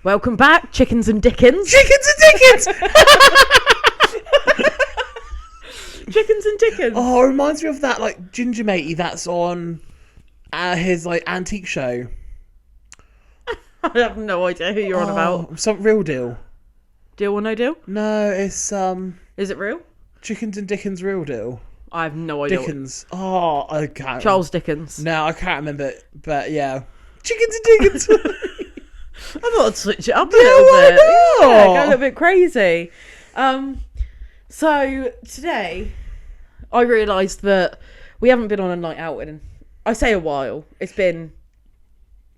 Welcome back, Chickens and Dickens. Chickens and Dickens! Chickens and Dickens. Oh, it reminds me of that like ginger matey that's on his like antique show. I have no idea who you're on about. Some real deal. Deal or no deal? No, it's Is it real? Chickens and Dickens real deal. I have no idea. Dickens. Oh, I can't. Charles Dickens. No, I can't remember it, but yeah. Chickens and Dickens. I thought I'd switch it up a little bit. Why not? Yeah, go a little bit crazy. So today I realised that we haven't been on a night out in, I say a while. It's been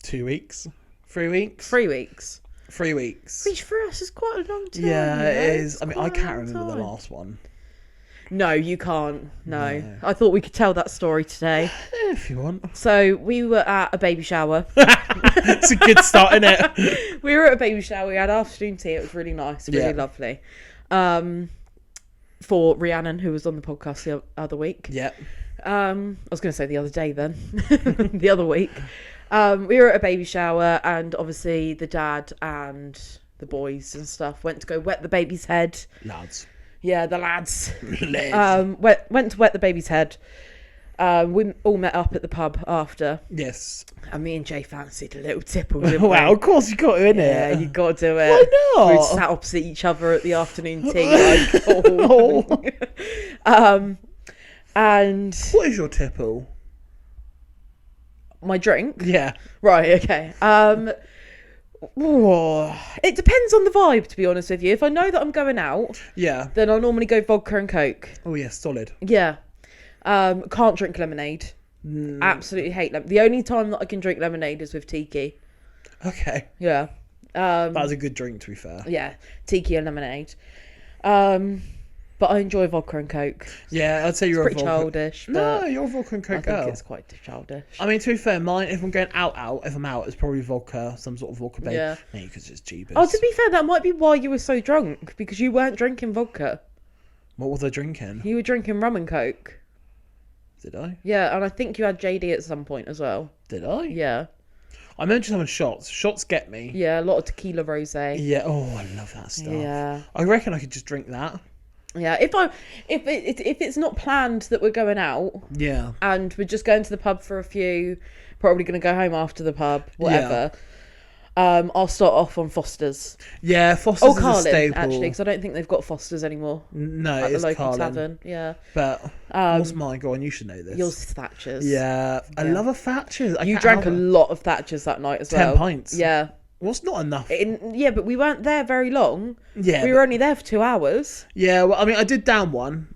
2 weeks. 3 weeks. 3 weeks. 3 weeks. Which for us is quite a long time. Yeah, it is. It's I mean, quite I a can't long remember the time. last one. No, you can't. No. No. I thought we could tell that story today. If you want. So we were at a baby shower. It's a good start, isn't it? We were at a baby shower. We had afternoon tea. It was really nice, really Yeah. lovely. For Rhiannon, who was on the podcast the other week. Yeah. I was going to say the other day then. The other week. We were at a baby shower, and obviously the dad and the boys and stuff went to go wet the baby's head. Lads. Yeah, the lads. Lads. Went to wet the baby's head. We all met up at the pub after, Yes. and me and Jay fancied a little tipple. Didn't we? Wow, of course you got to, innit? Yeah, you got to do it. Why not? We were sat opposite each other at the afternoon tea. Like, oh. And What is your tipple? my drink. Yeah. Right. Okay. It depends on the vibe, to be honest with you. If I know that I'm going out, Yeah. then I'll normally go vodka and Coke. Oh, yeah, solid. Yeah. Can't drink lemonade. Absolutely hate lemon. The only time that I can drink lemonade is with tiki. Okay. Yeah. That was a good drink, to be fair. Yeah. Tiki and lemonade. But I enjoy vodka and Coke. Yeah, I'd say you're Pretty a vodka. childish. No, But you're a vodka and I Coke think girl. it's quite childish. I mean, to be fair, mine, if I'm going out, if I'm out, it's probably vodka, some sort of vodka babe. Yeah. Maybe because it's cheapest. Oh, to be fair, that might be why you were so drunk, because you weren't drinking vodka. What was I drinking? You were drinking rum and Coke. Did I? Yeah, and I think you had JD at some point as well. Did I? Yeah. I mentioned having shots. Shots get me. Yeah, a lot of tequila rosé. Yeah. Oh, I love that stuff. Yeah. I reckon I could just drink that. Yeah, if it's not planned that we're going out Yeah. and we're just going to the pub for a few, probably going to go home after the pub, whatever. I'll start off on Foster's. Yeah, Foster's is a Carlin, staple. actually, because I don't think they've got Foster's anymore No, at the it's local Carlin. tavern. Yeah, But what's mine? Go on, you should know this. yours is Thatcher's. Yeah, I love a Thatcher's. You drank a lot of Thatcher's that night as 10 well. pints. Yeah. What's not enough? Yeah, but we weren't there very long. Yeah, we were only there for 2 hours. Yeah, well, I mean, I did down one.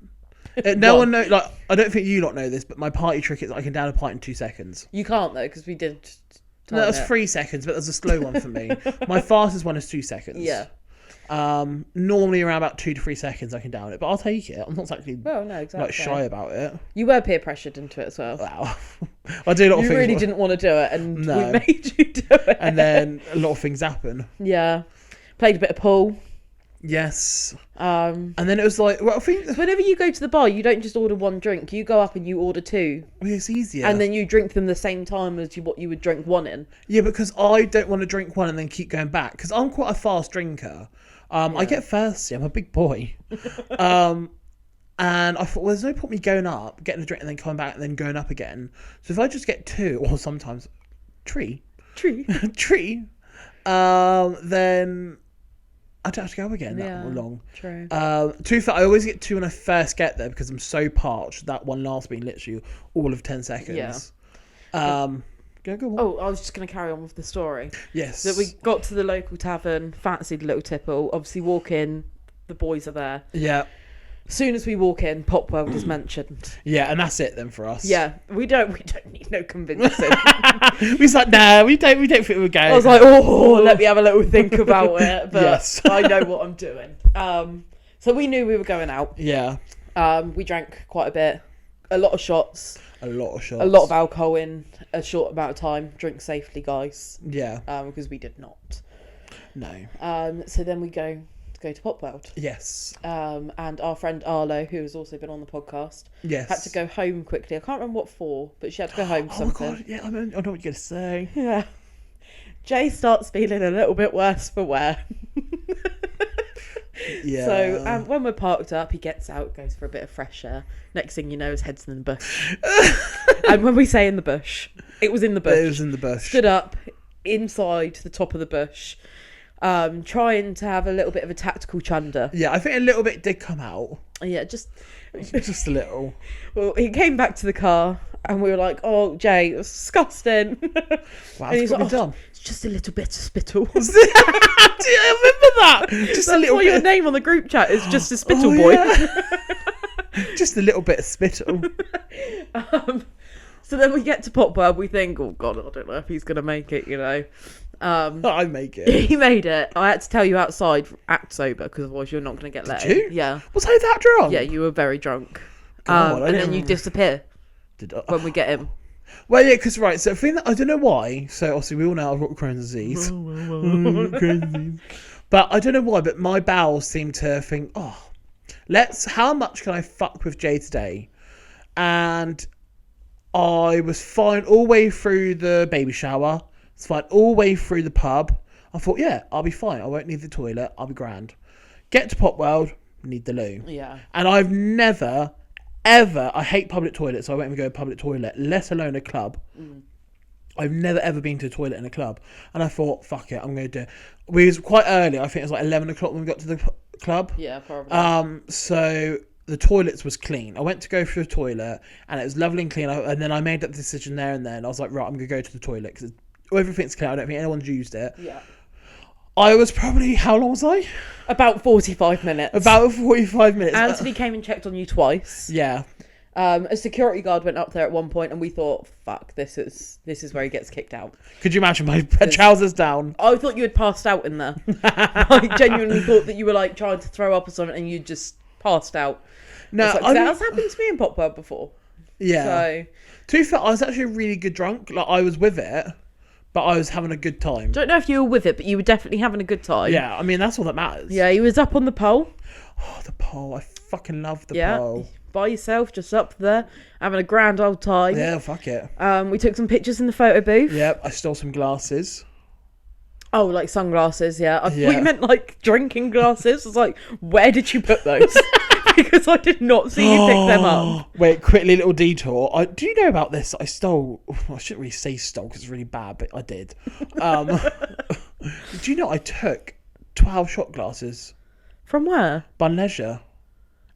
No one know. Like, I don't think you lot know this, but my party trick is I can down a pint in 2 seconds. You can't though, because we did. No, that's 3 seconds, but that's a slow one for me. My fastest one is 2 seconds. Yeah. Normally around about 2 to 3 seconds I can down it, but I'll take it. I'm not exactly Well, no, exactly. like shy about it. You were peer pressured into it as well. Wow. I do a lot of You things. really didn't want to do it, and No. we made you do it. And then a lot of things happen. Yeah, played a bit of pool. Yes. And then it was like, well, I think whenever you go to the bar, you don't just order one drink. You go up and you order two, it's easier. and then you drink them the same time as what you would drink one in. Yeah, because I don't want to drink one and then keep going back, because I'm quite a fast drinker. I get thirsty. I'm a big boy. And I thought, well, there's no point me going up, getting a drink, and then coming back, and then going up again. So if I just get 2, or sometimes Tree. then I don't have to go again that long. True. To be fair, I always get 2 when I first get there because I'm so parched. That one lasts me literally all of 10 seconds. Yeah. Go on. Oh, I was just going to carry on with the story. Yes. That we got to the local tavern, fancied a little tipple. Obviously, walk in, the boys are there. Yeah. As soon as we walk in, Pop World is mentioned. Yeah, and that's it then for us. Yeah, we don't need no convincing. We was like, no, we don't think we're going. I was like, oh, let me have a little think about it. But Yes. I know what I'm doing. So we knew we were going out. Yeah. We drank quite a bit. A lot of shots. A lot of shots. A lot of alcohol in a short amount of time. Drink safely, guys. Yeah. Because we did not. No. So then we go to Pop World. Yes. And our friend Arlo, who has also been on the podcast, Yes. had to go home quickly. I can't remember what for, but she had to go home for something. God, yeah, I know what you're going to say. Yeah. Jay starts feeling a little bit worse for wear. Yeah. So when we're parked up, he gets out, goes for a bit of fresh air. Next thing you know, his head's in the bush. And when we say in the bush, it was in the bush. It was in the bush. Stood up inside the top of the bush, trying to have a little bit of a tactical chunder. Yeah, I think a little bit did come out. Yeah, just a little. Well, he came back to the car, and we were like, "Oh, Jay, it was disgusting." Wow, and he's like, done. "It's just a little bit of spittle." I remember that. Just a little why bit. your name on the group chat is just a spittle Oh, boy. Yeah. Just a little bit of spittle. So then we get to Pop World, we think, oh God, I don't know if he's going to make it, you know. I make it. He made it. I had to tell you outside, act sober, because otherwise you're not going to get let Did you? in. Yeah. Was I that drunk? Yeah, you were very drunk. God, and then you disappear Did I? when we get him. Well, yeah, because, right, so I don't know why. So, obviously, we all know I've got Crohn's disease. But I don't know why, but my bowels seem to think, how much can I fuck with Jay today? And I was fine all the way through the baby shower. It's fine all the way through the pub. I thought, yeah, I'll be fine. I won't need the toilet. I'll be grand. Get to Pop World, need the loo. Yeah. And I've never, ever, I hate public toilets, so I won't even go to a public toilet, let alone a club. I've never, ever been to a toilet in a club. And I thought, fuck it, I'm going to do it. We was quite early. I think it was like 11 o'clock when we got to the club. Yeah, probably. So the toilets was clean. I went to go through the toilet and it was lovely and clean. And then I made that decision there and then. I was like, right, I'm going to go to the toilet because everything's clean. I don't think anyone's used it. Yeah. I was probably, how long was I? About 45 minutes. About 45 minutes. Anthony came and checked on you twice. Yeah. A security guard went up there at one point and we thought, fuck, this is where he gets kicked out. Could you imagine my trousers down? I thought you had passed out in there. I genuinely thought that you were like trying to throw up or something and you just passed out. No, like, that's happened to me in Pop World before. Yeah. So, to be fair, I was actually a really good drunk. Like, I was with it, but I was having a good time. don't know if you were with it, but you were definitely having a good time. Yeah, I mean, that's all that matters. Yeah, he was up on the pole. Oh, the pole. I fucking love the Yeah. pole. By yourself, just up there, having a grand old time. Yeah, fuck it. We took some pictures in the photo booth. Yep, I stole some glasses. Oh, like sunglasses, yeah. I thought Yeah. you meant like drinking glasses. I was like, where did you put those? Because I did not see you pick them up. Wait, quickly, little detour. Do you know about this? I stole. I shouldn't really say stole because it's really bad, but I did. Do you know I took 12 shot glasses? From where? Bun Leisure.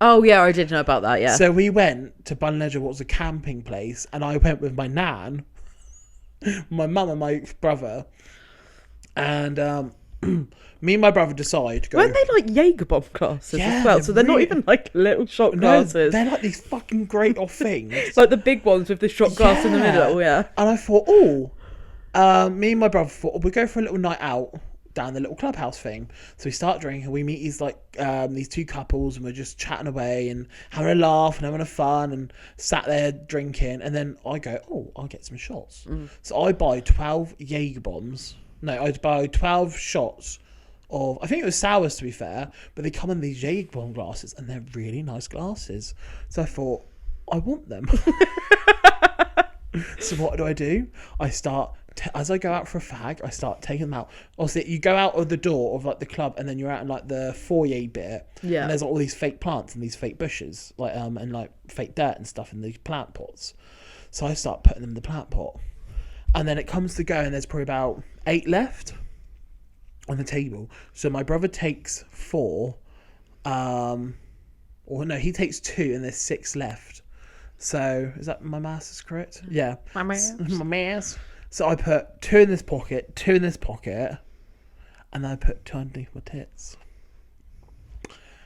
Oh, yeah, I did know about that, yeah. So we went to Bun Leisure, what was a camping place, and I went with my nan, my mum and my brother, and me and my brother decide to go. Weren't they like Jaeger bomb glasses Yeah, as well? they're So they're not really- even like little shot No, glasses. they're like these fucking great off things. Like the big ones with the shot glass in the Yeah. middle, yeah. And I thought, me and my brother thought, we'll go for a little night out down the little clubhouse thing. So we start drinking. We meet these two couples, and we're just chatting away and having a laugh and having a fun and sat there drinking. And then I go, I'll get some shots. So I buy 12 Jaeger bombs. No, I buy 12 shots of, I think it was sours to be fair, but they come in these Jaeger bomb glasses and they're really nice glasses. So I thought, I want them. So what do? I start, as I go out for a fag, I start taking them out. Obviously, you go out of the door of like the club and then you're out in like the foyer bit. Yeah. And there's all these fake plants and these fake bushes, like and like fake dirt and stuff in these plant pots. So I start putting them in the plant pot. And then it comes to go and there's probably about 8 left on the table. So my brother takes 4. Or no, he takes 2 and there's 6 left. So, is that my maths is correct? Yeah. My maths. My maths. So I put 2 in this pocket, 2 in this pocket, and then I put 2 underneath my tits.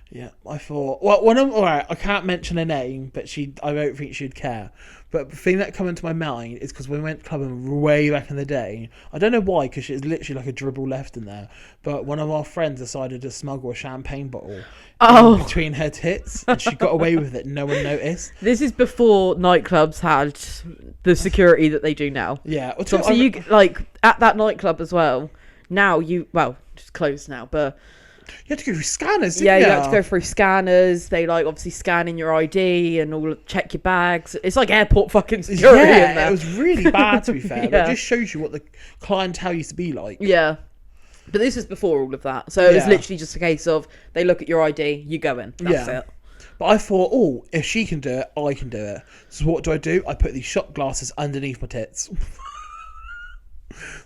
Yeah, I thought, alright, I can't mention her name, but I don't think she'd care. But the thing that come into my mind is because we went clubbing way back in the day. I don't know why, because she's literally like a dribble left in there. But one of our friends decided to smuggle a champagne bottle in between her tits, and she got away with it. No one noticed. This is before nightclubs had the security that they do now. Yeah. So obviously you like at that nightclub as well. Now it's closed now, but You had to go through scanners, didn't Yeah, you? you had to go through scanners. They like obviously scan in your ID and all check your bags. It's like airport fucking security in there. It was really bad to be fair. Yeah. But it just shows you what the clientele used to be like. Yeah. But this is before all of that. So it was literally just a case of they look at your ID, you go in. That's it. But I thought, if she can do it, I can do it. So what do? I put these shot glasses underneath my tits.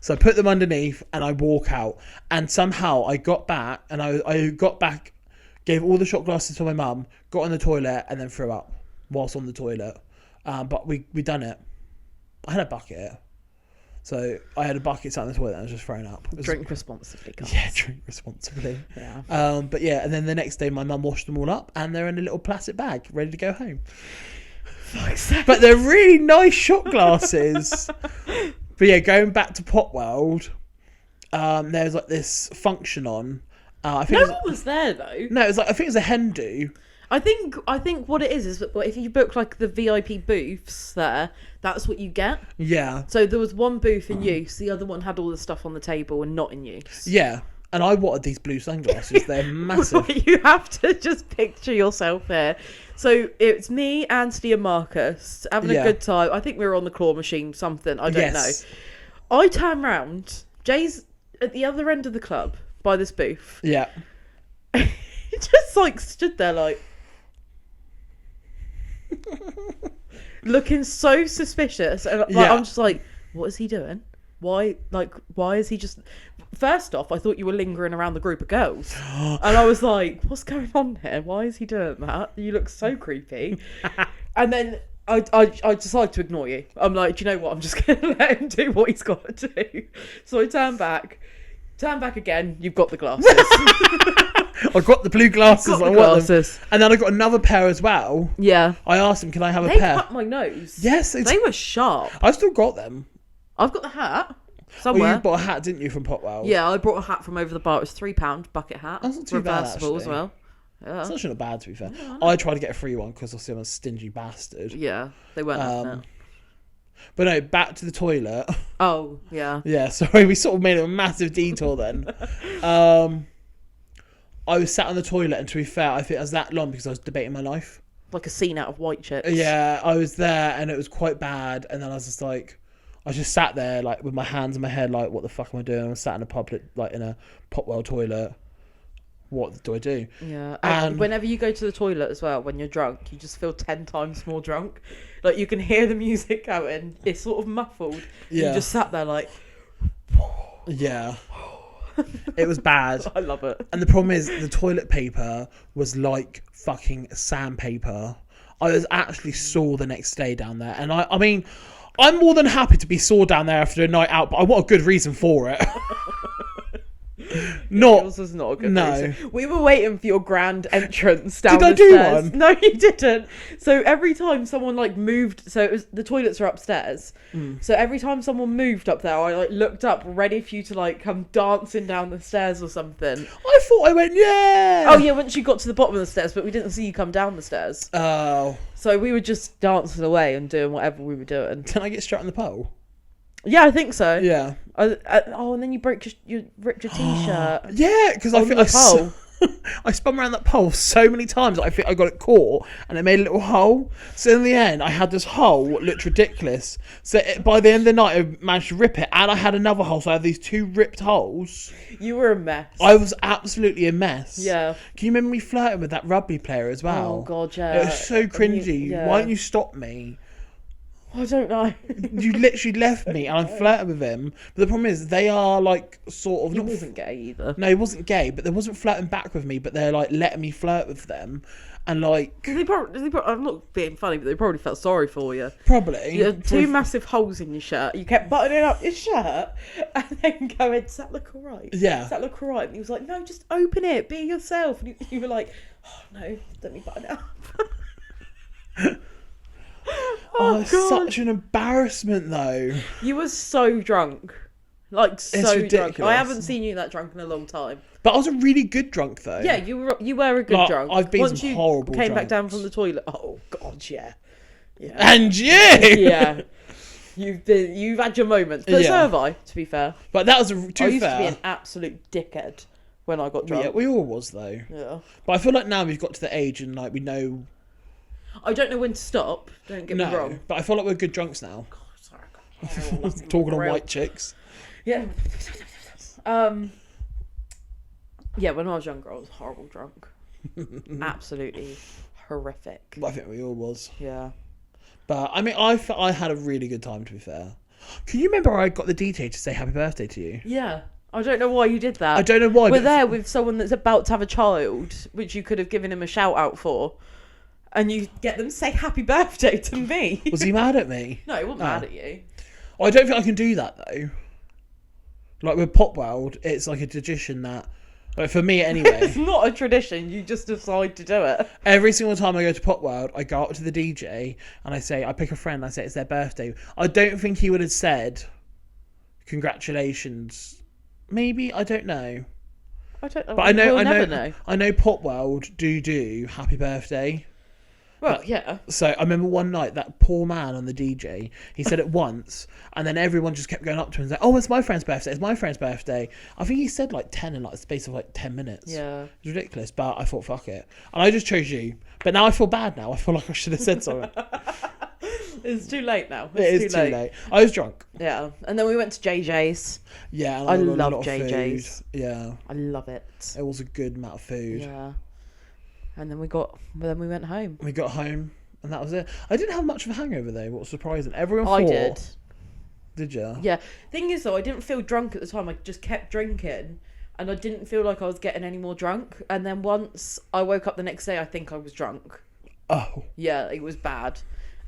So I put them underneath and I walk out. And somehow I got back and I got back, gave all the shot glasses to my mum, got on the toilet and then threw up whilst on the toilet. But we done it. I had a bucket. So I had a bucket sat in the toilet and I was just thrown up. Drink responsibly, guys. Yeah, drink responsibly. Yeah. But yeah, and then the next day my mum washed them all up and they're in a little plastic bag ready to go home. But they're really nice shot glasses. But yeah, going back to Pop World, there's like this function on. I think No one was there though. No, it was like I think it was a hen do. I think what it is that if you book like the VIP booths there, that's what you get. Yeah. So there was one booth in use, the other one had all the stuff on the table and not in use. Yeah. And I wanted these blue sunglasses. They're massive. You have to just picture yourself here. So it's me, Anthony, and Marcus having a good time. I think we were on the claw machine, something. I don't know. I turn round. Jay's at the other end of the club by this booth. Yeah. He just like stood there like looking so suspicious, and like, I'm just like, what is he doing? Why is he just... First off, I thought you were lingering around the group of girls. And I was like, what's going on here? Why is he doing that? You look so creepy. And then I decided to ignore you. I'm like, do you know what? I'm just going to let him do what he's got to do. So I turn back again. You've got the glasses. I got the blue glasses. I want them. And then I got another pair as well. Yeah. I asked him, can I have a They pair? cut my nose. Yes. They were sharp. I still got them. I've got the hat. Oh, Somewhere. you bought a hat, didn't you, from Potwell? Yeah, I brought a hat from over the bar. It was £3 bucket hat. That's not too bad, Reversible as actually. well. Yeah. It's actually not bad, to be fair. I tried to get a free one because obviously I'm a stingy bastard. Yeah, they weren't having it. But no, back to the toilet. Oh, yeah. Yeah, sorry, we sort of made a massive detour then. I was sat on the toilet, and to be fair, I think it was that long because I was debating my life. Like a scene out of White Chicks. Yeah, I was there, and it was quite bad, and then I was just like... I just sat there, like, with my hands in my head, like, what the fuck am I doing? I was sat in a public, like, in a Potwell toilet. What do I do? Yeah, and whenever you go to the toilet as well, when you're drunk, you just feel 10 times more drunk. Like, you can hear the music going. It's sort of muffled. Yeah. You just sat there like... Yeah. It was bad. I love it. And the problem is, the toilet paper was like fucking sandpaper. I was actually sore the next day down there. And I mean... I'm more than happy to be sore down there after a night out, but I want a good reason for it. Yours was not a good reason. We were waiting for your grand entrance down the stairs. Did I do one? No, you didn't. So every time someone like moved, so it was, the toilets are upstairs. So every time someone moved up there, I like looked up ready for you to like come dancing down the stairs or something. I thought I went, yeah. Oh yeah, once you got to the bottom of the stairs, but we didn't see you come down the stairs. Oh. So we were just dancing away and doing whatever we were doing. Can I get straight on the pole? Yeah, I think so. Yeah. And then you ripped your t-shirt. Yeah, because I think I spun around that pole so many times that I think I got it caught and it made a little hole. So in the end, I had this hole that looked ridiculous. So by the end of the night, I managed to rip it, and I had another hole. So I had these two ripped holes. You were a mess. I was absolutely a mess. Yeah. Can you remember me flirting with that rugby player as well? Oh God, yeah. It was so cringy. Yeah. Why don't you stop me? I don't know. You literally left me and I flirted with him. But the problem is, they are like sort of... He wasn't gay either. No, he wasn't gay, but they wasn't flirting back with me, but they're like letting me flirt with them. And like... They probably, I'm not being funny, but they probably felt sorry for you. Probably. You had two massive holes in your shirt. You kept buttoning up your shirt and then going, does that look alright? Yeah. Does that look alright? And he was like, no, just open it. Be yourself. And you were like, oh no, let me button it up. Oh, it's such an embarrassment, though. You were so drunk. Like, so ridiculous. drunk. I haven't seen you that drunk in a long time. But I was a really good drunk, though. Yeah, you were a good Like, drunk. I've been Once some you horrible came back down drunks. from the toilet. Oh, God, yeah. Yeah. And you! Yeah. You've had your moments. But so Yeah. have I, to be fair. But that was, I used to be an absolute dickhead when I got drunk. Yeah, we all was though. Yeah. But I feel like now we've got to the age and like we know. I don't know when to stop. Don't get me wrong. But I feel like we're good drunks now. God, sorry, I got Talking on white chicks. Yeah. Yeah, when I was younger, I was horrible drunk. Absolutely horrific. I think we all was. Yeah. But I mean, I had a really good time, to be fair. Can you remember I got the DJ to say happy birthday to you? Yeah. I don't know why you did that. I don't know why. We're there with someone that's about to have a child, which you could have given him a shout out for, and you get them to say happy birthday to me. Was he mad at me? No, he wasn't mad at you. I don't think I can do that though. Like with Pop World, it's like a tradition that, like for me anyway. It's not a tradition. You just decide to do it. Every single time I go to Pop World, I go up to the DJ and I pick a friend. I say it's their birthday. I don't think he would have said congratulations. Maybe, I don't know. I don't know. But I know Pop World do happy birthday. Well, yeah. So I remember one night that poor man on the DJ, he said it once, and then everyone just kept going up to him and saying, "Oh, it's my friend's birthday. It's my friend's birthday." I think he said like 10 in like the space of like 10 minutes. Yeah. It was ridiculous, but I thought, fuck it. And I just chose you. But now I feel bad now. I feel like I should have said something. It's too late now. It is too late. I was drunk. Yeah. And then we went to JJ's. Yeah. And I got a love lot of JJ's. food. Yeah. I love it. It was a good amount of food. Yeah. And then we went home. We got home. And that was it. I didn't have much of a hangover though. What was surprising? Everyone I thought. did. Did you? Yeah. Thing is though, I didn't feel drunk at the time. I just kept drinking, and I didn't feel like I was getting any more drunk. And then once I woke up the next day, I think I was drunk. Oh. Yeah, it was bad.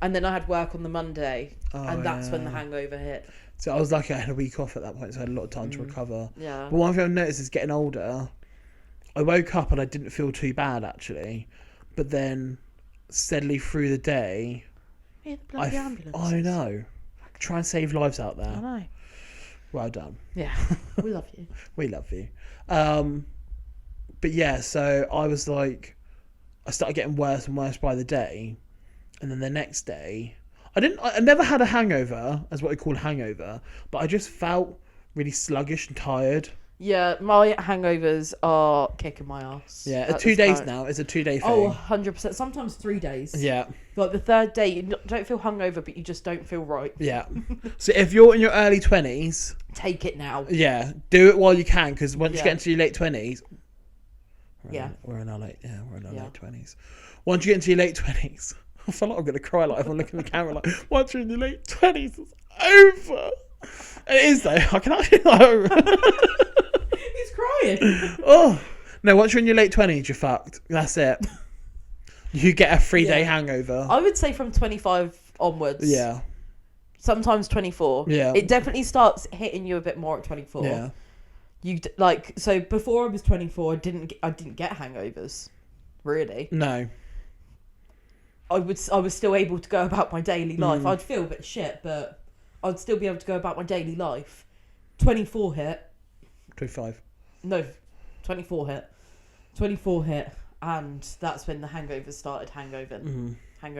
And then I had work on the Monday, and that's when the hangover hit. So I was lucky I had a week off at that point, so I had a lot of time to recover. Yeah. But one thing I've noticed is getting older, I woke up and I didn't feel too bad actually, but then steadily through the day, Yeah, the bloody ambulance. I know. Try and save lives out there. I know. Well done. Yeah, we love you. We love you. But yeah, so I was like, I started getting worse and worse by the day, and then the next day, I never had a hangover, as what we call a hangover, but I just felt really sluggish and tired. Yeah, my hangovers are kicking my ass. Yeah, 2 days now. It's a 2-day thing. Oh, 100%. Sometimes 3 days. Yeah. Like the third day, you don't feel hungover, but you just don't feel right. Yeah. So if you're in your early 20s... Take it now. Yeah, do it while you can, because once you get into your late 20s... We're in our late 20s. Once you get into your late 20s... I feel like I'm going to cry like if I'm looking at the camera like, once you're in your late 20s, it's over. It is though. I can actually He's crying. Oh no! Once you're in your late 20s, you're fucked. That's it. You get a 3-day hangover. I would say from 25 onwards. Yeah. Sometimes 24. Yeah. It definitely starts hitting you a bit more at 24. Yeah. So before I was 24, I didn't get hangovers. Really. No. I was still able to go about my daily life. I'd feel a bit shit, but I'd still be able to go about my daily life. 24 hit. 25. No, 24 hit. 24 hit, and that's when the hangovers started hangovering. I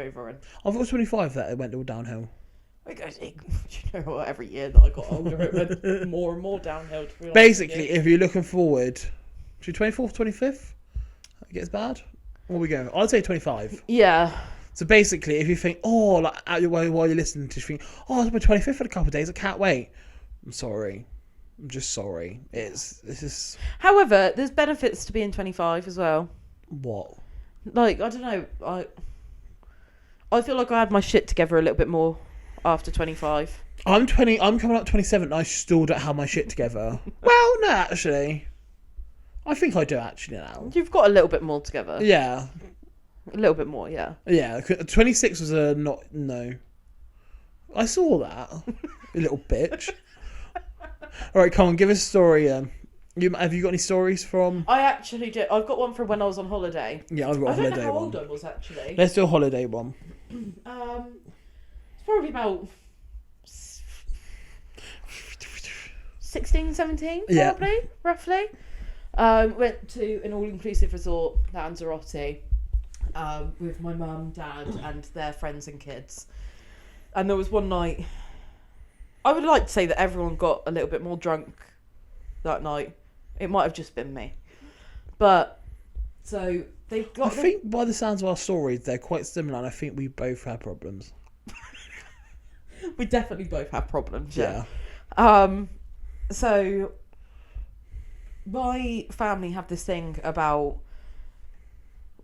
thought it was 25 that it went all downhill. You know what? Every year that I got older, it went more and more downhill. To be honest. Basically, if you're looking forward to 24th, 25th, it gets bad. What are we going? I'd say 25. Yeah. So basically, if you think, oh, like while you're listening to, you think, oh, it's my 25th in a couple of days, I can't wait. I'm sorry. I'm just sorry. This is. However, there's benefits to being 25 as well. What? Like, I don't know. I feel like I had my shit together a little bit more after 25. I'm coming up 27 and I still don't have my shit together. Well, no, actually. I think I do actually now. You've got a little bit more together. Yeah. A little bit more, yeah. Yeah, 26 was a not... No. I saw that. You little bitch. Alright, come on, give us a story. Have you got any stories from... I actually did. I've got one from when I was on holiday. Yeah, I've got a holiday one. I don't know how old I was, actually. Let's do a holiday one. It's probably about 16, 17, probably, roughly. Went to an all-inclusive resort, Lanzarote, with my mum, dad, and their friends and kids. And there was one night, I would like to say that everyone got a little bit more drunk that night. It might have just been me. But so they've got. I think by the sounds of our stories, they're quite similar, and I think we both have problems. We definitely both have problems. Yeah. So my family have this thing about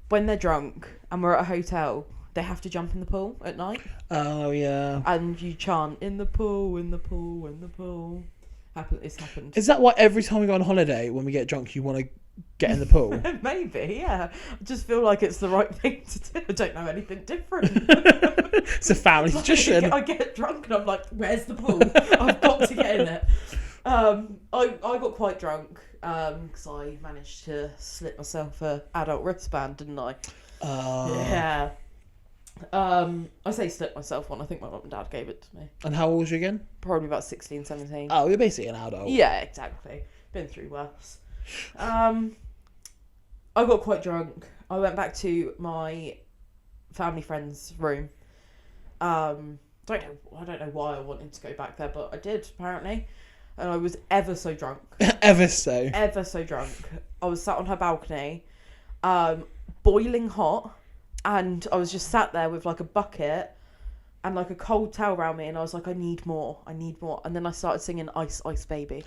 when they're drunk and we're at a hotel, they have to jump in the pool at night. Oh yeah. And you chant in the pool, in the pool, in the pool. It's happened. Is that why every time we go on holiday, when we get drunk, you want to get in the pool? Maybe, yeah. I just feel like it's the right thing to do. I don't know anything different. It's a family tradition. I get drunk and I'm like, where's the pool? I've got to get in it. I got quite drunk because I managed to slip myself a adult wristband, didn't I? Yeah. I say slip myself one. I think my mum and dad gave it to me. And how old was you again? Probably about 16, 17. Oh, you're basically an adult. Yeah, exactly. Been through worse. I got quite drunk. I went back to my family friend's room. I don't know why I wanted to go back there, but I did apparently. And I was ever so drunk. Ever so drunk. I was sat on her balcony, boiling hot, and I was just sat there with like a bucket and like a cold towel around me, and I was like, I need more. And then I started singing Ice Ice Baby.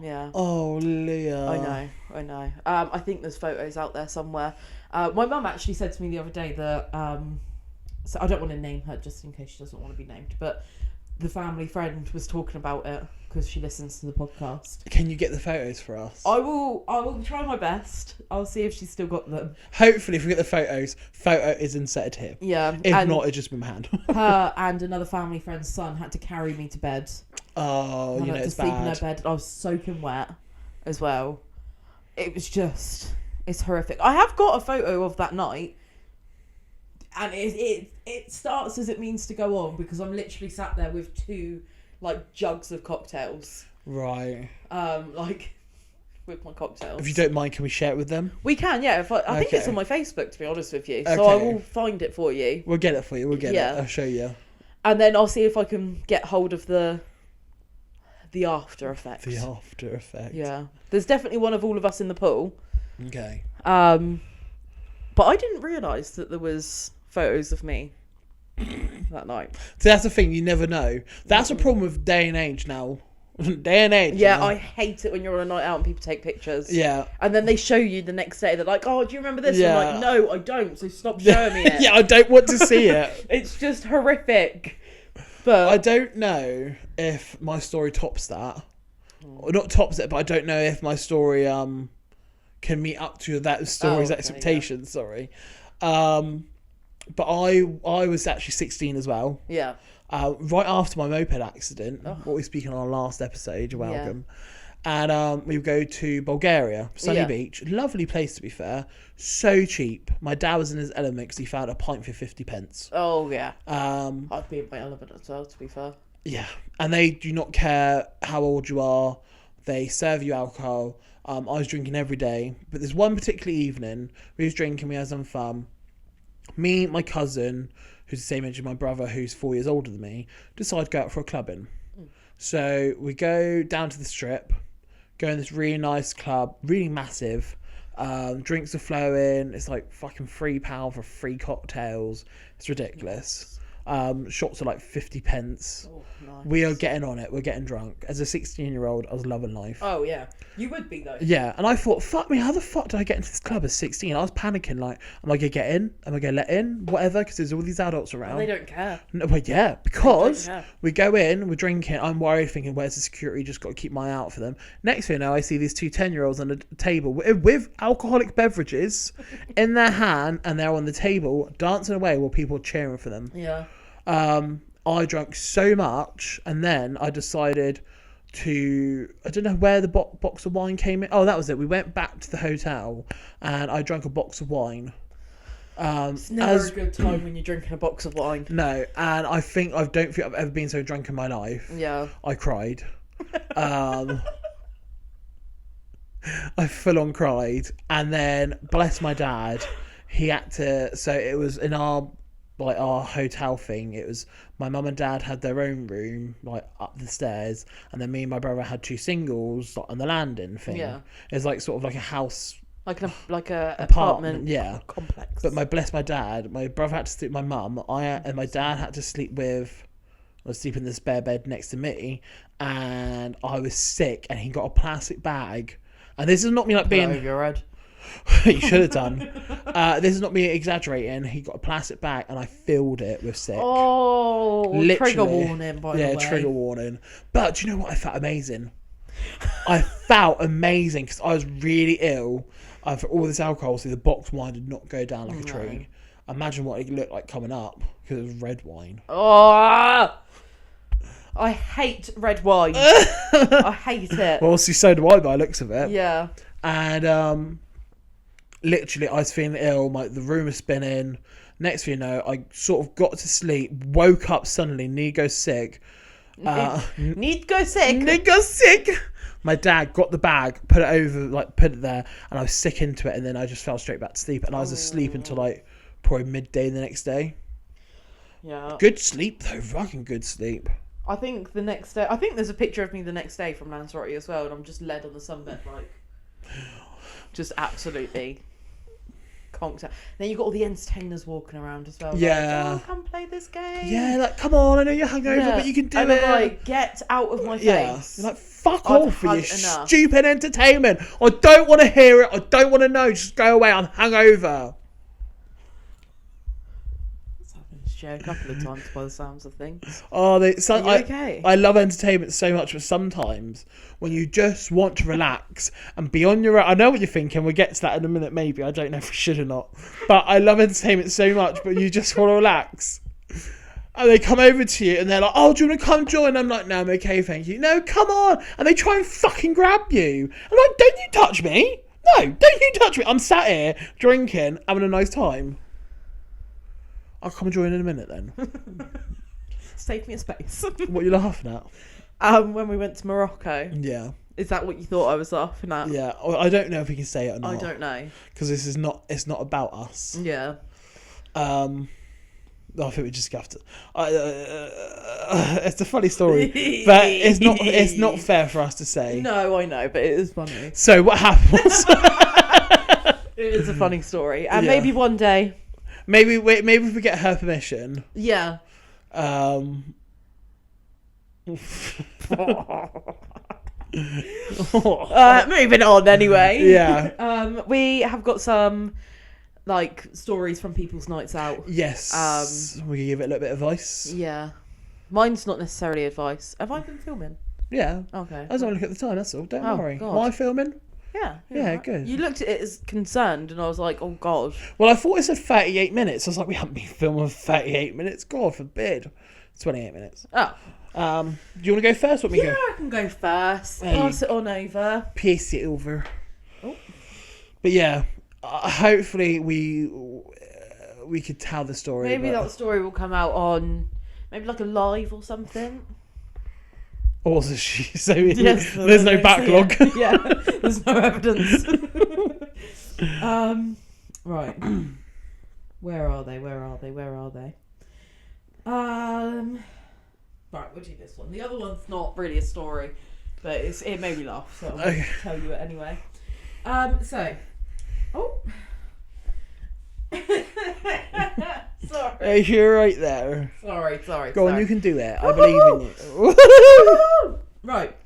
Yeah. Oh, Leah. I know. I think there's photos out there somewhere. My mum actually said to me the other day that, so I don't want to name her just in case she doesn't want to be named, but the family friend was talking about it because she listens to the podcast. Can you get the photos for us? I will try my best. I'll see if she's still got them. Hopefully, if we get the photos, photo is inserted here. Yeah. If not, it's just been hand. Her and another family friend's son had to carry me to bed. Oh, you know, it's sleep bad. in their bed. I was soaking wet as well. It was just, it's horrific. I have got a photo of that night, and it starts as it means to go on because I'm literally sat there with two like jugs of cocktails. Right. Like with my cocktails. If you don't mind, can we share it with them? We can, yeah. I think it's on my Facebook, to be honest with you. So I will find it for you. We'll get it for you. We'll get it. I'll show you. And then I'll see if I can get hold of the after effects. The after effect. Yeah. There's definitely one of all of us in the pool. Okay. But I didn't realise that there was photos of me that night. So that's the thing, you never know. That's a problem with day and age now. Day and age. Yeah, you know? I hate it when you're on a night out and people take pictures. Yeah. And then they show you the next day. They're like, oh, do you remember this? Yeah. I'm like, no, I don't. So stop showing me it. Yeah, I don't want to see it. It's just horrific. But I don't know if my story tops that. Or not tops it, but I don't know if my story can meet up to that story's expectations. Yeah. Sorry. But I was actually 16 as well. Yeah. Right after my moped accident, what we speak on our last episode, you're welcome. Yeah. And we would go to Bulgaria, Sunny Beach. Lovely place, to be fair. So cheap. My dad was in his element because he found a pint for 50 pence. Oh, yeah. I'd be in my element as well, to be fair. Yeah. And they do not care how old you are. They serve you alcohol. I was drinking every day. But there's one particular evening, we was drinking, we had some fun. Me, my cousin, who's the same age as my brother, who's 4 years older than me, decide to go out for a clubbing. So we go down to the strip, go in this really nice club, really massive. Drinks are flowing. It's like fucking £3 for 3 cocktails. It's ridiculous. Shots are like 50 pence. Oh, nice. We are getting on it. We're getting drunk. As a 16-year-old, I was loving life. Oh, yeah. You would be, though. Yeah, and I thought, fuck me, how the fuck did I get into this club at 16? I was panicking, like, am I going to get in? Am I going to let in? Whatever, because there's all these adults around. Well, they don't care. No, well, yeah, because we go in, we're drinking, I'm worried, thinking, where's the security? Just got to keep my eye out for them. Next thing you know, I see these 2 10-year-olds on a table with alcoholic beverages in their hand, and they're on the table dancing away while people are cheering for them. Yeah. I drank so much, and then I decided I don't know where the box of wine came in. Oh, that was it. We went back to the hotel, and I drank a box of wine. It's never a good time when you're drinking a box of wine. No, and I don't think I've ever been so drunk in my life. Yeah. I cried. I full on cried, and then bless my dad, he had to. So it was in our hotel thing. It was my mum and dad had their own room like up the stairs, and then me and my brother had 2 singles like, on the landing thing. Yeah. It was like sort of like a house like a apartment yeah. complex. But my dad, my brother had to sleep with my mum, and my dad had to sleep with. I was sleeping in the spare bed next to me, and I was sick, and he got a plastic bag. And this is not me like being. Over your head. You should have done. This is not me exaggerating. He got a plastic bag, and I filled it with sick. Oh, literally. Trigger warning, by the way. Yeah, trigger warning. But do you know what? I felt amazing. I felt amazing because I was really ill for all this alcohol, so the box wine did not go down like a tree. Imagine what it looked like coming up because it was red wine. Oh, I hate red wine. I hate it. Well, see, so do I by the looks of it. Yeah. And literally, I was feeling ill. The room was spinning. Next thing you know, I sort of got to sleep, woke up suddenly, need to go sick. Need to go sick. Need to go sick. My dad got the bag, put it there, and I was sick into it, and then I just fell straight back to sleep, and I was asleep until probably midday the next day. Yeah. Good sleep though, fucking good sleep. I think the next day. I think there's a picture of me the next day from Lanzarote as well, and I'm just led on the sunbed, just absolutely conked out. Then you got all the entertainers walking around as well. Yeah. Like, oh, come play this game. Yeah, come on, I know you're hungover, but you can do and it. I'm get out of my face. You're fuck off with your enough. stupid entertainment. I don't want to hear it. I don't want to know. Just go away. I'm hungover. A couple of times by the sounds of things. Oh, okay? I love entertainment so much, but sometimes when you just want to relax and be on your own, I know what you're thinking. We'll get to that in a minute, maybe. I don't know if we should or not. But I love entertainment so much, but you just want to relax. And they come over to you and they're like, oh, do you want to come join? I'm like, no, I'm okay, thank you. No, come on. And they try and fucking grab you. I'm like, don't you touch me. No, don't you touch me. I'm sat here drinking, having a nice time. I'll come and join in a minute then. Save me a space. What are you laughing at? When we went to Morocco. Yeah. Is that what you thought I was laughing at? Yeah. I don't know if we can say it or not. I don't know. Because it's not about us. Yeah. I think we just have to. It's a funny story, but it's not fair for us to say. No, I know, but it is funny. So what happens? It is a funny story, and maybe one day. Maybe if we get her permission. Yeah. Moving on anyway. Yeah. We have got some stories from people's nights out. Yes. We can give it a little bit of advice. Yeah. Mine's not necessarily advice. Have I been filming? Yeah. Okay. I was only look at the time, that's all. Don't worry. God. Am I filming? Yeah, good. You looked at it as concerned, and I was like, oh, God. Well, I thought it said 38 minutes. I was like, we haven't been filming for 38 minutes. God forbid. 28 minutes. Oh. Do you want to go first? What Yeah, I can go first. Pass it on over. Pass it over. Oh. But yeah, hopefully we could tell the story. Maybe that story will come out on maybe a live or something. Or so there's no backlog. Yeah, there's no evidence. Right. Where are they? Right, we'll do this one. The other one's not really a story, but it made me laugh, so I'll tell you it anyway. Sorry. You're right there. Sorry. Go on, you can do it. I believe in you. Right.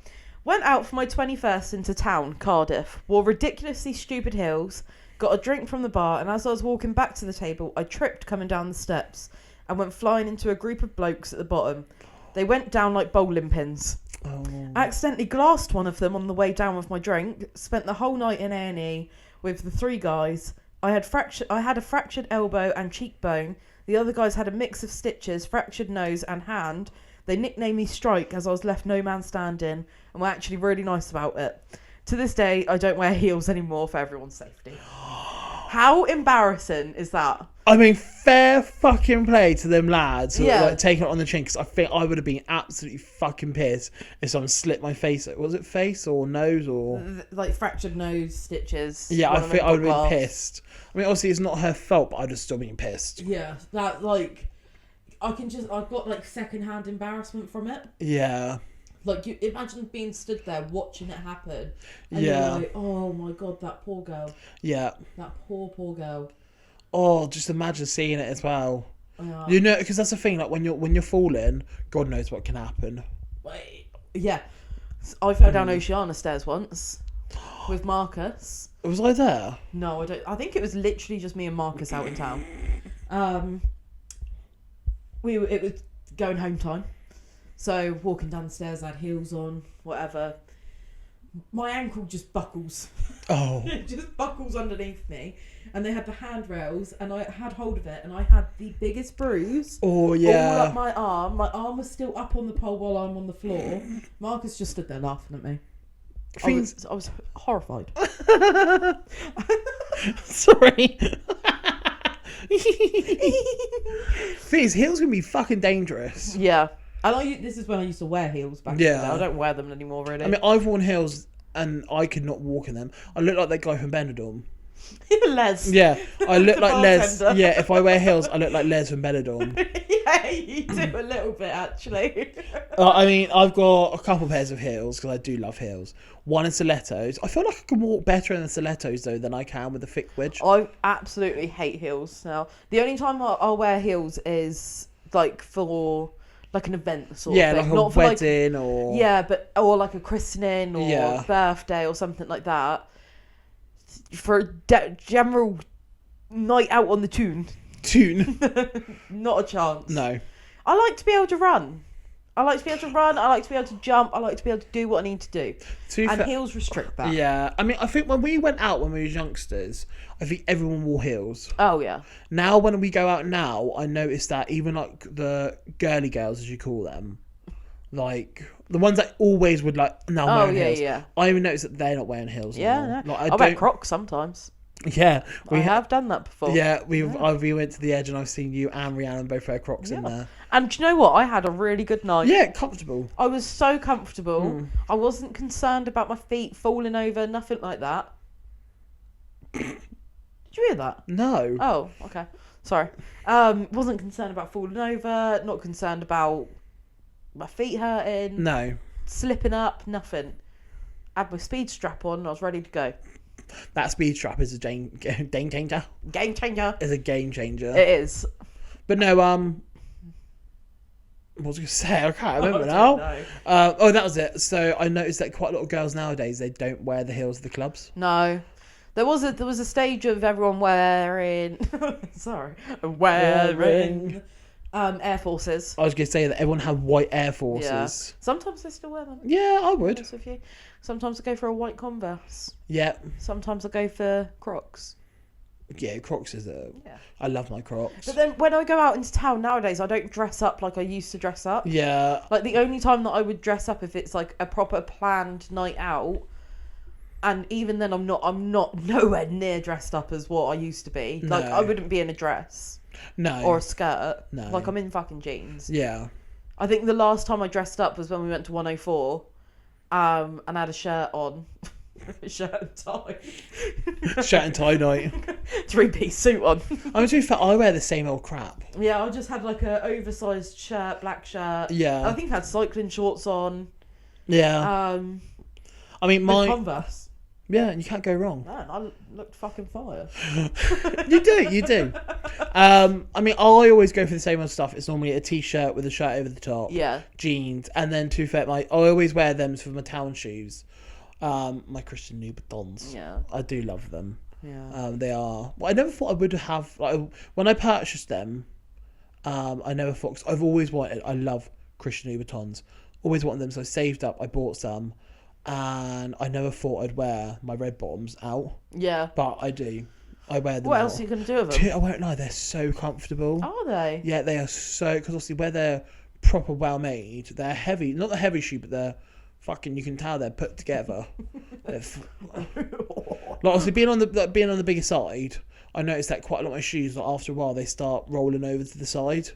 Went out for my 21st into town, Cardiff. Wore ridiculously stupid heels. Got a drink from the bar, and as I was walking back to the table, I tripped coming down the steps and went flying into a group of blokes at the bottom. They went down like bowling pins. Oh. Accidentally glassed one of them on the way down with my drink. Spent the whole night in A&E with the three guys. I had a fractured elbow and cheekbone. The other guys had a mix of stitches, fractured nose and hand. They nicknamed me Strike as I was left no man standing, and were actually really nice about it. To this day, I don't wear heels anymore for everyone's safety. How embarrassing is that? I mean, fair fucking play to them lads who Yeah. were taking it on the chin, because I think I would have been absolutely fucking pissed if someone slit my face. Was it face or nose or Fractured nose, stitches. Yeah, I think I would have been pissed. I mean, obviously it's not her fault, but I'd have still been pissed. Yeah, that I've got second-hand embarrassment from it. Yeah. Like, you imagine being stood there watching it happen. And Yeah. you're like, oh my God, that poor girl. Yeah. That poor girl. Oh, just imagine seeing it as well. Yeah. You know, because that's the thing. Like when you're falling, God knows what can happen. Yeah. I fell down Oceana stairs once with Marcus. Was I there? No, I don't. I think it was literally just me and Marcus out in town. It was going home time. So walking down the stairs, I had heels on, whatever. My ankle just buckles. Oh. It just buckles underneath me. And they had the handrails, and I had hold of it, and I had the biggest bruise. Oh, yeah. All up my arm. My arm was still up on the pole while I'm on the floor. Marcus just stood there laughing at me. I was horrified. Sorry. Things, heels can be fucking dangerous. Yeah. And this is when I used to wear heels back in the day. I don't wear them anymore, really. I mean, I've worn heels and I could not walk in them. I look like that guy from Benidorm. Les. Yeah, I look like Les. Bartender. Yeah, if I wear heels, I look like Les from Benidorm. Yeah, you do a little bit, actually. I mean, I've got a couple pairs of heels because I do love heels. One is stilettos. I feel like I can walk better in the stilettos though than I can with the thick wedge. I absolutely hate heels now. The only time I'll wear heels is like for like an event sort of thing. Like not a for wedding or... Yeah, or like a christening or a birthday or something like that. For a general night out on the tune. Not a chance. No. I like to be able to run. I like to be able to jump. I like to be able to do what I need to do. Heels restrict that. Yeah. I mean, I think when we went out when we were youngsters, I think everyone wore heels. Oh, yeah. Now, when we go out now, I notice that even like the girly girls, as you call them, like the ones that always would like wearing heels. Yeah. I even notice that they're not wearing heels anymore. No. Like, I wear Crocs sometimes. Yeah, I have done that before. Yeah, we went to the Edge and I've seen you and Rhiannon both wear Crocs in there. And do you know what? I had a really good night. Yeah, comfortable. I was so comfortable. I wasn't concerned about my feet falling over, nothing like that. Did you hear that? No. Oh, okay. Sorry. Wasn't concerned about falling over, not concerned about my feet hurting. No. Slipping up, nothing. Had my speed strap on, I was ready to go. That speed strap is a game changer. Game changer. Is a game changer. It is. But no, what was I going to say? I can't remember now. That was it. So I noticed that quite a lot of girls nowadays, they don't wear the heels of the clubs. No. There was a stage of everyone wearing Air Forces. I was going to say that everyone had white Air Forces. Yeah. Sometimes I still wear them. Yeah, I would. With you. Sometimes I go for a white Converse. Yeah. Sometimes I go for Crocs. Yeah, Crocs is I love my Crocs. But then when I go out into town nowadays, I don't dress up like I used to dress up. Yeah. Like the only time that I would dress up if it's like a proper planned night out. And even then I'm not nowhere near dressed up as what I used to be. No. Like I wouldn't be in a dress. No. Or a skirt. No. Like I'm in fucking jeans. Yeah. I think the last time I dressed up was when we went to 104. And I had a shirt on. Shirt and tie. Shirt and tie night. 3-piece suit on. I'm too fat. I wear the same old crap. Yeah, I just had like a oversized shirt, black shirt. Yeah. I think I had cycling shorts on. Yeah. I mean, with Converse. Yeah, and you can't go wrong. Man, I looked fucking fire. You do. I mean, I always go for the same old stuff. It's normally a t-shirt with a shirt over the top. Yeah. Jeans, and then to fit I always wear them for my town shoes. My Christian Louboutins. Yeah. I do love them. Yeah. They are. Well, I never thought I would have. Like, when I purchased them, I never thought. Cause I've always wanted. I love Christian Louboutins. Always wanted them, so I saved up. I bought some. And I never thought I'd wear my red bottoms out. Yeah. But I do. I wear them What out. else are you going to do with them? Dude, I won't lie, they're so comfortable. Are they? Yeah, they are so... Because obviously where they're proper well-made, they're heavy. Not the heavy shoe, but they're fucking... You can tell they're put together. Like, obviously, being on the bigger side, I noticed that quite a lot of my shoes, like, after a while, they start rolling over to the side.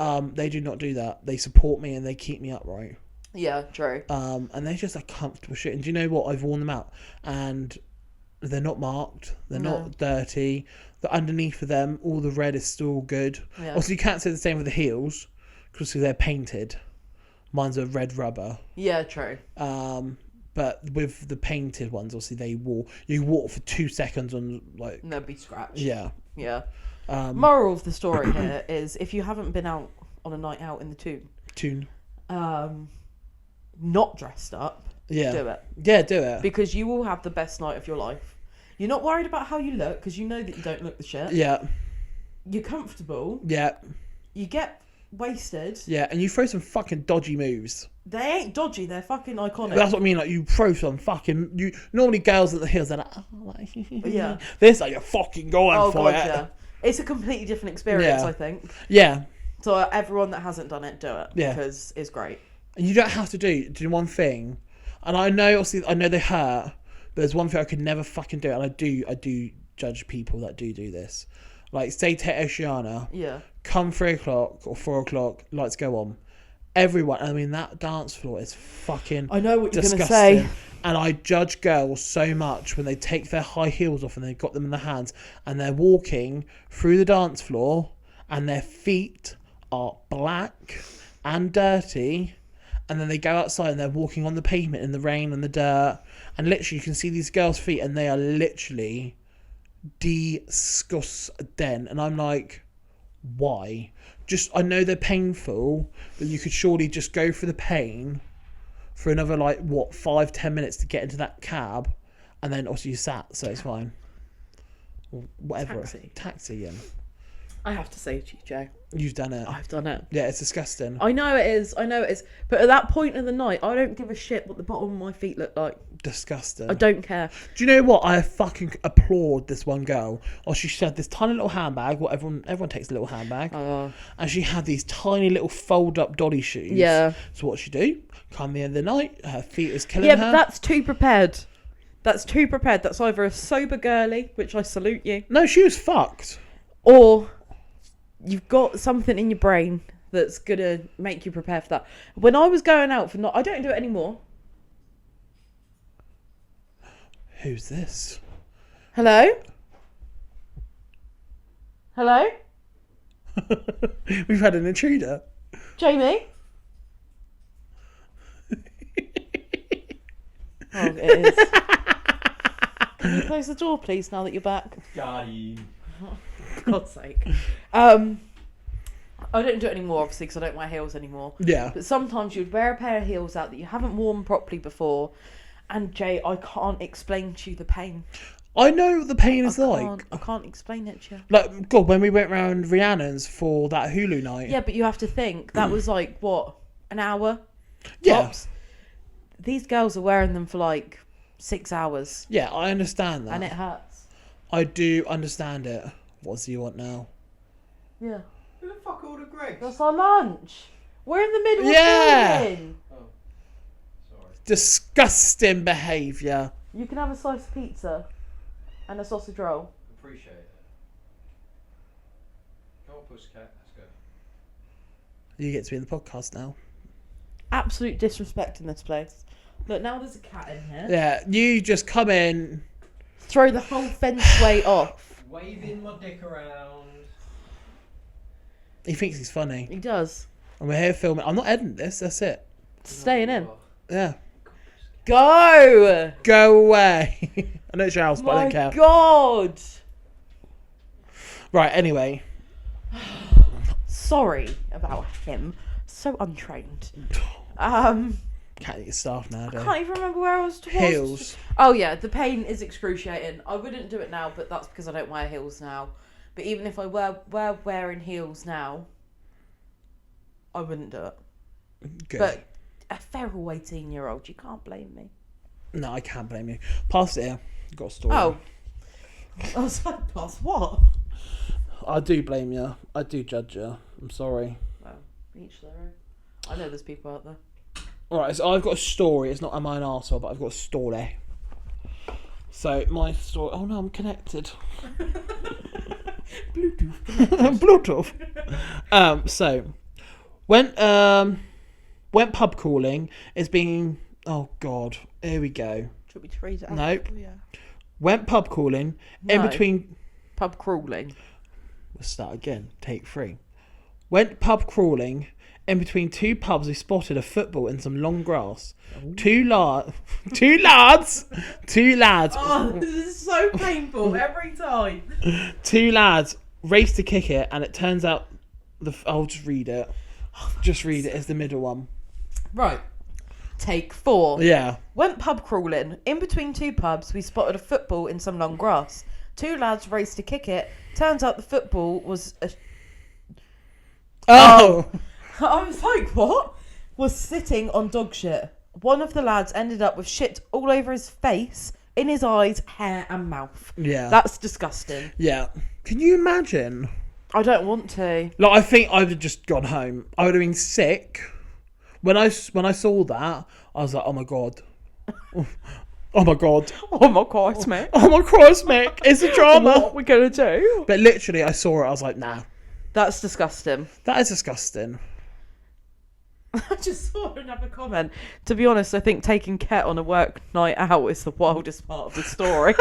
They do not do that. They support me and they keep me upright. Yeah, true. And they're just a comfortable shit. And do you know what? I've worn them out, and they're not marked. They're not dirty. The underneath of them, all the red is still good. Yeah. Also, you can't say the same with the heels because they're painted. Mine's a red rubber. Yeah, true. But with the painted ones, obviously you walk for 2 seconds on like. And they'll be scratched. Yeah. Yeah. Moral of the story here is if you haven't been out on a night out in the tune, not dressed up, do it. Yeah, do it. Because you will have the best night of your life. You're not worried about how you look because you know that you don't look the shit. Yeah. You're comfortable. Yeah. You get wasted. Yeah, and you throw some fucking dodgy moves. They ain't dodgy, they're fucking iconic. That's what I mean, like you throw some fucking normally girls at the hills are like, oh, like yeah. This like you're fucking going for it. Yeah. It's a completely different experience, I think. Yeah. So everyone that hasn't done it, do it. Yeah. Because it's great. And you don't have to do one thing. And I know obviously they hurt, but there's one thing I could never fucking do, and I do judge people that do this. Like say take Oceana. Yeah. Come 3 o'clock or 4 o'clock, lights go on. Everyone, I mean, that dance floor is fucking I know what you're disgusting. going to say. And I judge girls so much when they take their high heels off and they've got them in their hands and they're walking through the dance floor and their feet are black and dirty. And then they go outside and they're walking on the pavement in the rain and the dirt. And literally you can see these girls' feet and they are literally disgusting. And I'm like, why? I know they're painful, but you could surely just go through the pain for another 5-10 minutes to get into that cab, and then also you sat, so it's fine. Or whatever. Taxi, yeah. I have to say to you, Joe. You've done it. I've done it. Yeah, it's disgusting. I know it is. But at that point in the night, I don't give a shit what the bottom of my feet look like. Disgusting. I don't care. Do you know what? I fucking applaud this one girl. Oh, she had this tiny little handbag. Well, everyone takes a little handbag. And she had these tiny little fold-up dolly shoes. Yeah. So what she do? Come the end of the night, her feet is killing her. Yeah, but that's too prepared. That's either a sober girly, which I salute you. No, she was fucked. Or you've got something in your brain that's going to make you prepare for that. When I was going out I don't do it anymore. Who's this? Hello? Hello? We've had an intruder. Jamie? Oh, it is. Can you close the door, please, now that you're back? Got him. For God's sake. I don't do it anymore, obviously, because I don't wear heels anymore. Yeah. But sometimes you'd wear a pair of heels out that you haven't worn properly before. And, Jay, I can't explain to you the pain. I know what the pain is like. I can't explain it to you. Like, God, when we went round Rhiannon's for that Hulu night. Yeah, but you have to think, that was like, what, an hour? Yeah. Tops? These girls are wearing them for 6 hours. Yeah, I understand that. And it hurts. I do understand it. What do you want now? Yeah. Who the fuck ordered Greg's? That's our lunch. We're in the middle of filming. Oh, sorry. Disgusting behaviour. You can have a slice of pizza and a sausage roll. Appreciate it. Come on, pussycat. Let's go. You get to be in the podcast now. Absolute disrespect in this place. Look, now there's a cat in here. Yeah, you just come in. Throw the whole fenceway off. Waving my dick around. He thinks he's funny. He does. And we're here filming. I'm not editing this, that's it. Staying in. Yeah. Go! Go away. I know it's your house, but I don't care. My God! Right, anyway. Sorry about him. So untrained. Can't eat staff now, I can't even remember where I was. Heels. Oh yeah, the pain is excruciating. I wouldn't do it now, but that's because I don't wear heels now. But even if I were wearing heels now, I wouldn't do it. Good. But a feral 18-year-old, you can't blame me. No, I can't blame you. Pass it here. You've got a story. Oh. I was like, pass what? I do blame you. I do judge you. I'm sorry. Well, each their own. I know there's people out there. Alright, so I've got a story. It's not am I an arsehole, but I've got a story. So, my story... Oh no, I'm connected. Bluetooth. Bluetooth. So, went pub crawling. It's been... Oh God. Here we go. Do you want me to read it out? Nope. Oh, yeah. Went pub crawling. In No. between... Pub crawling. Let's start again. Take 3. Went pub crawling. In between two pubs, we spotted a football in some long grass. Oh. Two lads. Oh, this is so painful every time. Two lads raced to kick it, and it turns out I'll just read it. Just read it as the middle one. Right. Take 4. Yeah. Went pub crawling. In between two pubs, we spotted a football in some long grass. Two lads raced to kick it. Turns out the football was a... Oh. I was like, what? Was sitting on dog shit. One of the lads ended up with shit all over his face, in his eyes, hair and mouth. Yeah. That's disgusting. Yeah. Can you imagine? I don't want to. Like, I think I would have just gone home. I would have been sick. When I saw that, I was like, oh my God. Oh my God. Oh my Christ, mate. Oh my Christ, Mick. It's a drama. What are we going to do? But literally, I saw it. I was like, nah. That's disgusting. That is disgusting. I just saw another comment. To be honest, I think taking Ket on a work night out is the wildest part of the story.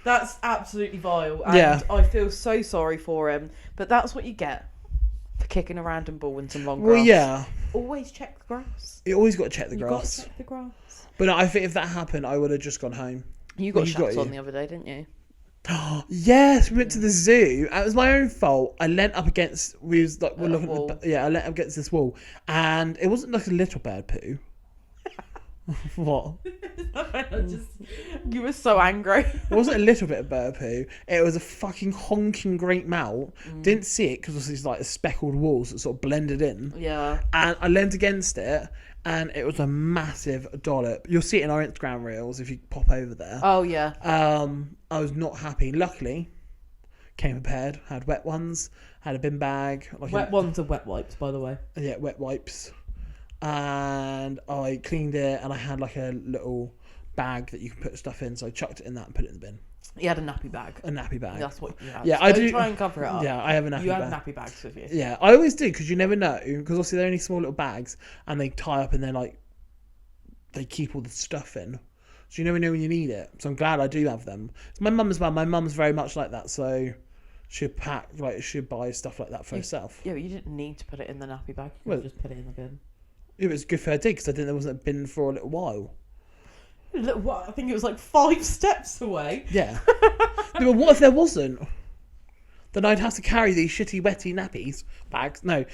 That's absolutely vile. And Yeah. I feel so sorry for him. But that's what you get for kicking a random ball in some long grass. Well, yeah. Always check the grass. You always got to check the You've got grass. to check the grass. But no, I think if that happened, I would have just gone home. You got Well, shots on you. the other day, didn't you? Yes, we went to the zoo. It was my own fault. I leant up against. We was like, we're looking. wall. I leant up against this wall, and it wasn't like a little bird poo. What? You were so angry. It wasn't a little bit of bird poo. It was a fucking honking great mount. Didn't see it because it was like speckled walls that sort of blended in. Yeah. And I leant against it, and it was a massive dollop. You'll see it in our Instagram reels if you pop over there. Oh, yeah. I was not happy. Luckily, came prepared. Had wet ones. Had a bin bag. Wet ones are wet wipes, by the way. Yeah, wet wipes. And I cleaned it, and I had like a little bag that you can put stuff in. So I chucked it in that and put it in the bin. You had a nappy bag. A nappy bag. That's what you had. Yeah, So I don't do. try and cover it up. Yeah, I have a nappy You bag. had nappy bags with you. Yeah, I always do because you never know. Because obviously they're only small little bags, and they tie up, and they're like they keep all the stuff in. So you never know when you need it. So I'm glad I do have them. My mum as well. My mum's very much like that. So she'd pack, like, she'd buy stuff like that for herself. Yeah, but you didn't need to put it in the nappy bag. You Well- just put it in the bin. It was good for her because I didn't. There wasn't a bin for a little while. What? I think it was like 5 steps away. Yeah. No, but what if there wasn't? Then I'd have to carry these shitty, wetty nappies bags. No,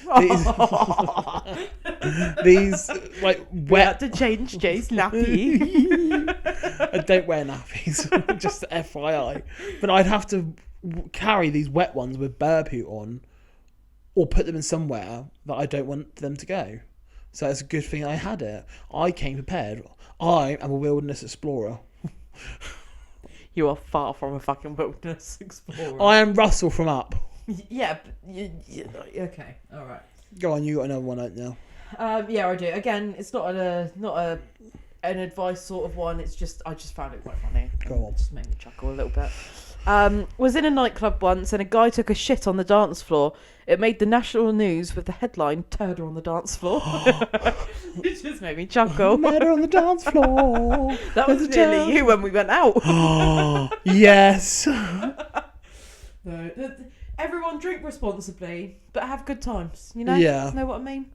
these like We wet. had to change Jay's nappy. I don't wear nappies, just FYI. But I'd have to carry these wet ones with bear poo on, or put them in somewhere that I don't want them to go. So it's a good thing I had it. I came prepared. I am a wilderness explorer. You are far from a fucking wilderness explorer. I am Russell from Up. Yeah, but okay, all right. Go on, you got another one out now. Yeah, I do. Again, it's not an advice sort of one. It's just I just found it quite funny. Go on. It just made me chuckle a little bit. Was in a nightclub once and a guy took a shit on the dance floor. It made the national news with the headline "Turd on the dance floor." It just made me chuckle. Murder on the dance floor. That was nearly you when we went out. Yes. No, everyone drink responsibly, but have good times. You know? Yeah. Know what I mean?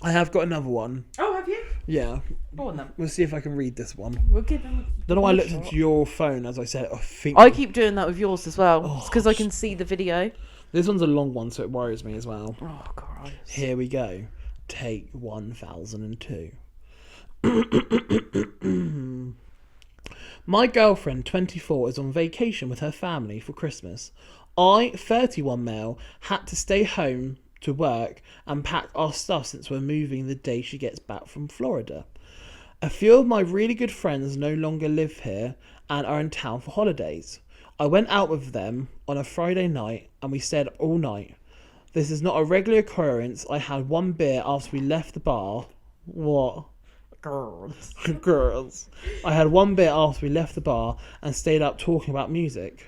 I have got another one. Oh, have you? Yeah. Go on then. We'll see if I can read this one. We'll give them. Don't know why I looked into your phone as I said. I think I keep doing that with yours as well. Oh, It's because I can see the video. this one's a long one, so it worries me as well. Oh, Christ. Here we go. Take 1002. My girlfriend, 24, is on vacation with her family for Christmas. I, 31 male, had to stay home to work and pack our stuff since we're moving the day she gets back from Florida. A few of my really good friends no longer live here and are in town for holidays. I went out with them on a Friday night and we stayed up all night. This is not a regular occurrence. I had one beer after we left the bar. What? Girls. Girls. I had one beer after we left the bar and stayed up talking about music.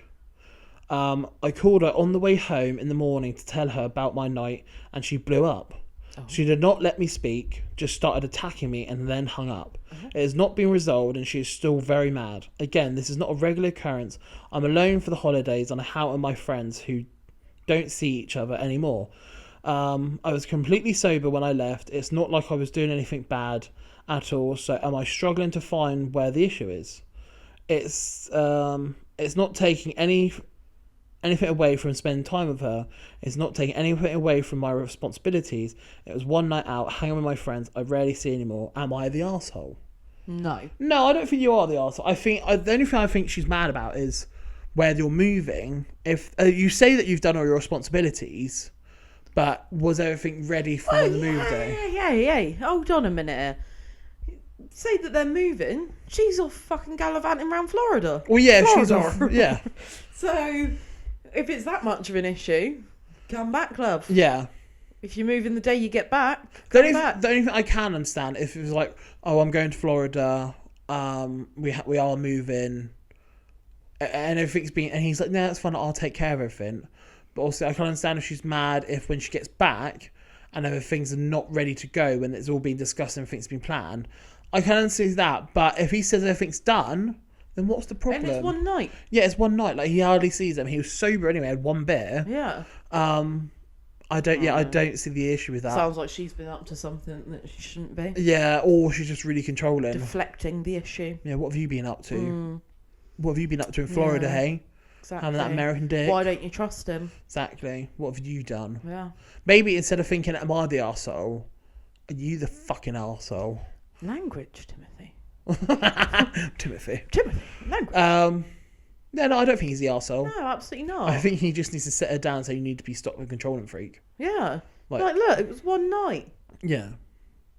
I called her on the way home in the morning to tell her about my night and she blew up. Oh. She did not let me speak, just started attacking me and then hung up. It has not been resolved and she is still very mad. Again, this is not a regular occurrence. I'm alone for the holidays and I'm out with my friends who don't see each other anymore. I was completely sober when I left. It's not like I was doing anything bad at all. So am I struggling to find where the issue is? It's not taking anything away from spending time with her. It's not taking anything away from my responsibilities. It was one night out, hanging with my friends. I rarely see anymore. Am I the arsehole? No. No, I don't think you are the arsehole. I think the only thing I think she's mad about is where you're moving. If you say that you've done all your responsibilities, but was everything ready for the move day? Yeah. Hold on a minute. Say that they're moving. She's off fucking gallivanting around Florida. Well, yeah, she's off. Yeah. So, if it's that much of an issue, come back, love. Yeah. If you're moving the day you get back, The come only back. thing I can understand if it was like, oh, I'm going to Florida, we are moving, and everything's been, and he's like, no, that's fine, I'll take care of everything. But also, I can understand if she's mad if when she gets back and everything's not ready to go when it's all been discussed and everything's been planned. I can understand that, but if he says everything's done, then what's the problem? And it's one night. Yeah, it's one night. Like, he hardly sees them. He was sober anyway, had one beer. Yeah. I don't see the issue with that. Sounds like she's been up to something that she shouldn't be. Yeah, or she's just really controlling. Deflecting the issue. Yeah, what have you been up to? What have you been up to in Florida, hey? Exactly. Having that American dick. Why don't you trust him? Exactly. What have you done? Yeah. Maybe instead of thinking, am I the arsehole, are you the fucking arsehole? Language, Timothy. Timothy. Language. No, I don't think he's the arsehole. No, absolutely not. I think he just needs to sit her down and say you need to be stopped and controlling freak. Yeah. Like, Look, it was one night. Yeah.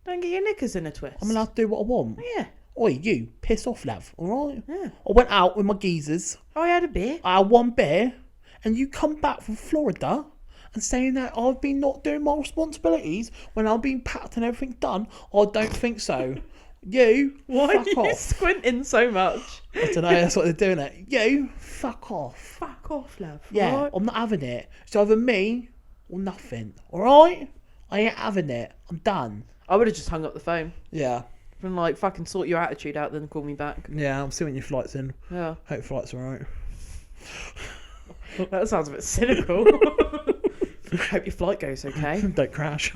Don't get your knickers in a twist. I'm allowed to do what I want. Yeah. Oi, you, piss off, love, alright? Yeah. I went out with my geezers. I had a beer. I had one beer, and you come back from Florida and saying that I've been not doing my responsibilities when I've been packed and everything done. I don't think so. You, Why fuck are you off. squinting so much? I don't know, that's what they're doing it. You, fuck off. Fuck off, love. Yeah, right? I'm not having it. It's either me or nothing, alright? I ain't having it. I'm done. I would have just hung up the phone. Yeah. And like fucking sort your attitude out, then call me back. Yeah, I'm seeing your flight's in. Yeah. Hope flight's alright. That sounds a bit cynical. Hope your flight goes okay. Don't crash.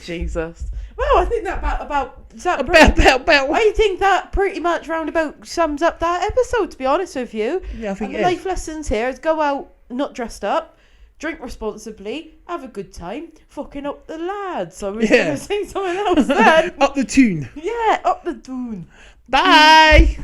Jesus. Well, I think that about I I think that pretty much roundabout sums up that episode, to be honest with you. Yeah, I think and it the is. life lessons here is go out not dressed up, drink responsibly, have a good time, fucking up the lads. I was Yeah. going to say something else then. Up the tune. Yeah, up the dune. Bye.